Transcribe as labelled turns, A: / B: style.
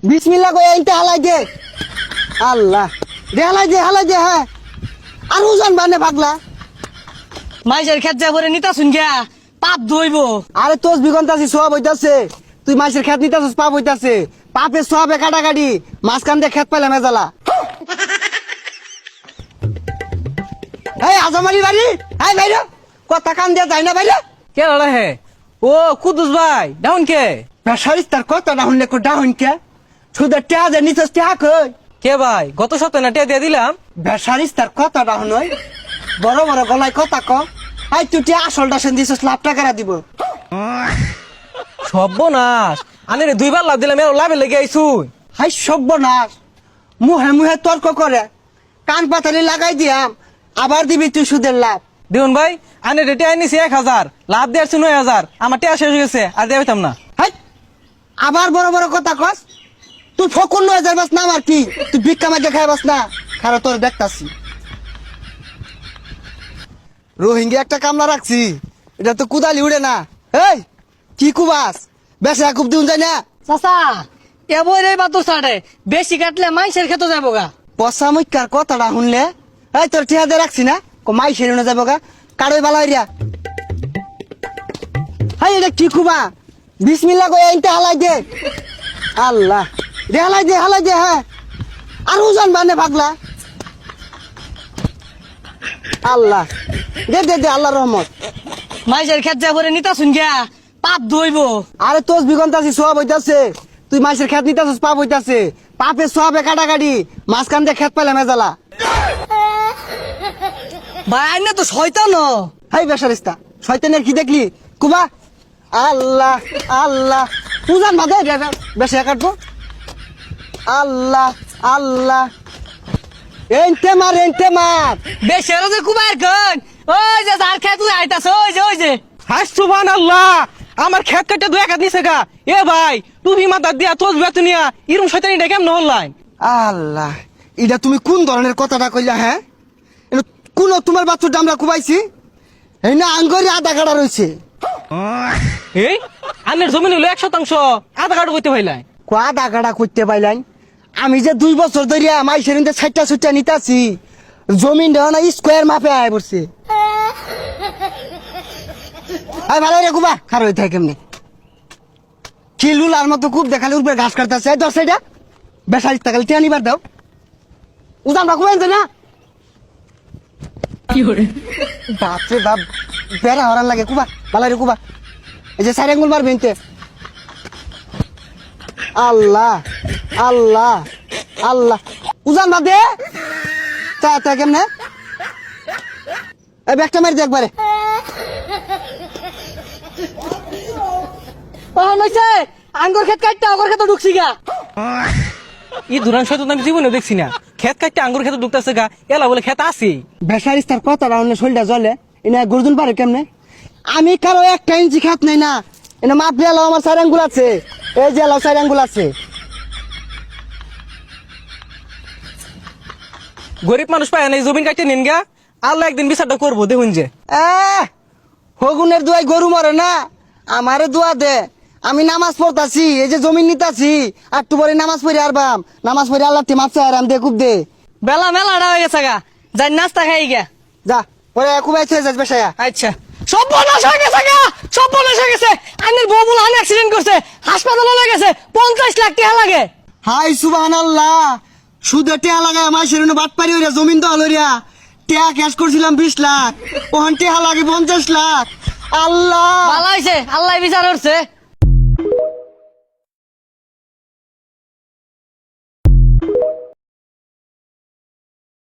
A: বিসমিল্লাহ কই এইটা হালাই দে আল্লাহ দে হালাই দে হ্যাঁ আর উজান বানে পাগলা
B: মাইসের খেত যা করে নিতা শুন গিয়া পাপ ধইব।
A: আরে তোস বিগন্তাছি সব হইতাছে তুই মাছের খেত নিতাছিস পাপ হইতাছে পাপে সবে কাটাকাটি মাঝখান দিয়ে খেত পাইলে মেজালা এই আজমারি বাড়ি এই ভাইরা কথা কান দিয়া যায় না ভাইরা
B: কে লড়া হে ও কুদুস ভাই ডাউন কে
A: পেশারিস তার কথা না শুনলে কো ডাউন কে সুদের টেয়া যে নিচস টেয়া কই
B: কে ভাই গত সপ্তাহে না টিয়া দিয়ে দিলাম।
A: বেসারিস তার কথা না শুনই বড় বড় গলায় কথা ক আই তুই টেয়া আসলটা সেন দিছস লাভ টাকা দিব
B: সর্বনাশ আনে রে দুইবার লাভ দিলাম এর লাভে লেগে আইছু।
A: হাই সর্বনাশ মুহে মুহে তর্ক করে কান পাতালি লাগাই দিয়াম আবার দিবি তুই সুদের লাভ
B: দেখুন ভাই আনে রে টিয়া নিছি 1000 লাভ দিয়েছি 9000 আমার টিয়া শেষ হয়ে গেছে আর দিয়ে পাইতাম না।
A: হাই আবার বড় বড় কথা কস তুই ফকুন 9000 বাস না আমার কি তুই ভিক্ষা মাগে খাই বাস না খারাপ তোর দেখতাছি রোহিঙ্গা একটা কামলা রাখছি এটা তো কুদালি উড়ে না এই কি কুবাস বেশি খুব দিন যায় না
B: চাচা এবই রে বাতো ছাড়ে বেশি কাটলে মাইসের খেতে যাবো গা।
A: পশামুখার কথাটা শুনলে এই তোর ঠেহাদে রাখছি না মাই সেরে যাবো গা কারোই বালা হইয়া হাই এটা কি কুবা বিসমিল্লাহ কই এইটা হালাই দে আল্লাহ দে হালাই দে হ্যাঁ আর উজান বানে পাগলা আল্লাহ দে দে দে আল্লাহ রহমত
B: মাইসের খেত যা করে নিতা শুন গিয়া পাপ ধইব।
A: আরে তোস বিগন্তাছি সব হইতাছে তুই মাছের খেত নিতাছিস পাপ হইতাছে পাপে সবে কাটাকাটি মাঝখান দিয়ে খেত পাইলে মেজালা
B: ভাই আইনে তো শয়তান।
A: হাই বেসারিস্তা শয়তানের কি দেখলি কুবা আল্লাহ আল্লাহ উজান বাদে বেশা কাটবো আল্লাহ আল্লাহ এনতে মার
B: বেশি যে কুমার গন ওই যে যার খেত আইতাছ ওই যে
C: হাই সুবহানাল্লাহ আমার খেত কাটে দুই একাত নিছে গা এ ভাই তুমি মাথা দিয়া তোজ বেতনিয়া ইরম শয়তানি ডা কেমন হল্লাইন
A: আল্লাহ এটা তুমি কোন ধরনের কথাটা কইলা হ্যাঁ কোন তোমার বাচ্চা আমরা কুবাইছি এই না আঙ্গরি আধা কাটা রয়েছে
C: এই আনের জমি হলো 100% আধা কাটো করতে পাইলাই
A: আধা কাটা করতে পাইলাম আমি যে 2 বছর ধরিয়া মাইসের ছাইটা ছুটটা নিতাছি জমিন দেওয়া না স্কোয়ার মাপে আয় পড়ছে আয় ভালো রে কুবা খার হয়ে থাকে কেমনি খিলুলার মতো খুব দেখালে উপরে ঘাস কাটতেছে দশ সাইডা বেসারিস টাকালে টিয়া নিবার দাও উদান বাকু না বাপরে বাপ বেড়া হরান লাগে কুবা ভালো রে কুবা এই যে সাইড আঙ্গুল মারবে ইনতে আল্লাহ আল্লাহ আল্লাহ উজান বাদে তা কেমনে এই ব্যাগটা মেরে দে একবারে
B: আঙ্গুর খেত কাটতে আগর খেতে ঢুকছি গা।
C: ই দুরান শয়তান আমি জীবনে দেখছি না খেত কাটতে আঙ্গুর খেতে ঢুকতেছে গা এলা বলে খেত আছে
A: বেসারিস তার কথা রাউন্ডে শরীরটা জ্বলে এনে গর্জন পারে কেমনে আমি কারো 1 ইঞ্চি খাত নাই না এনে মাপ লিয়ালো আমার 4 আঙ্গুল আছে এই যে এলাও 4 আঙ্গুল আছে
C: গরিব মানুষ পায় না এই জমিন কাটতে নিন গা আল্লাহ একদিন বিচারটা করবো দেখুন যে
A: হগুনের দুয়াই গরু মরে না আমারে দোয়া দে আমি নামাজ পড়তাছি এই যে জমিন নিতাছি আর একটু পরে নামাজ পড়ি আরবাম নামাজ পড়ি আল্লাহ মাপ চাই আরাম দে খুব দে
B: বেলা মেলাটা হয়ে গেছে গা যাই নাস্তা খাই গা
A: যা পরে কুবাই থেকে যাস বেসায়া
B: আচ্ছা সব বনাশ হয়ে গেছে গা সব বনাশ হয়ে গেছে আইনের বউ বলে আইন অ্যাক্সিডেন্ট করছে হাসপাতালে হয়ে গেছে 50 লাখ টাকা লাগে।
A: হাই সুবহানাল্লাহ সুদে টেয়া লাগায় আমার সেরুনে বাট পারি হইরা জমিন দল হইরা টেয়া ক্যাশ করছিলাম 20 লাখ ওখান টেয়া লাগে 50 লাখ আল্লাহ
B: ভালো হয়েছে আল্লাহ বিচার করছে।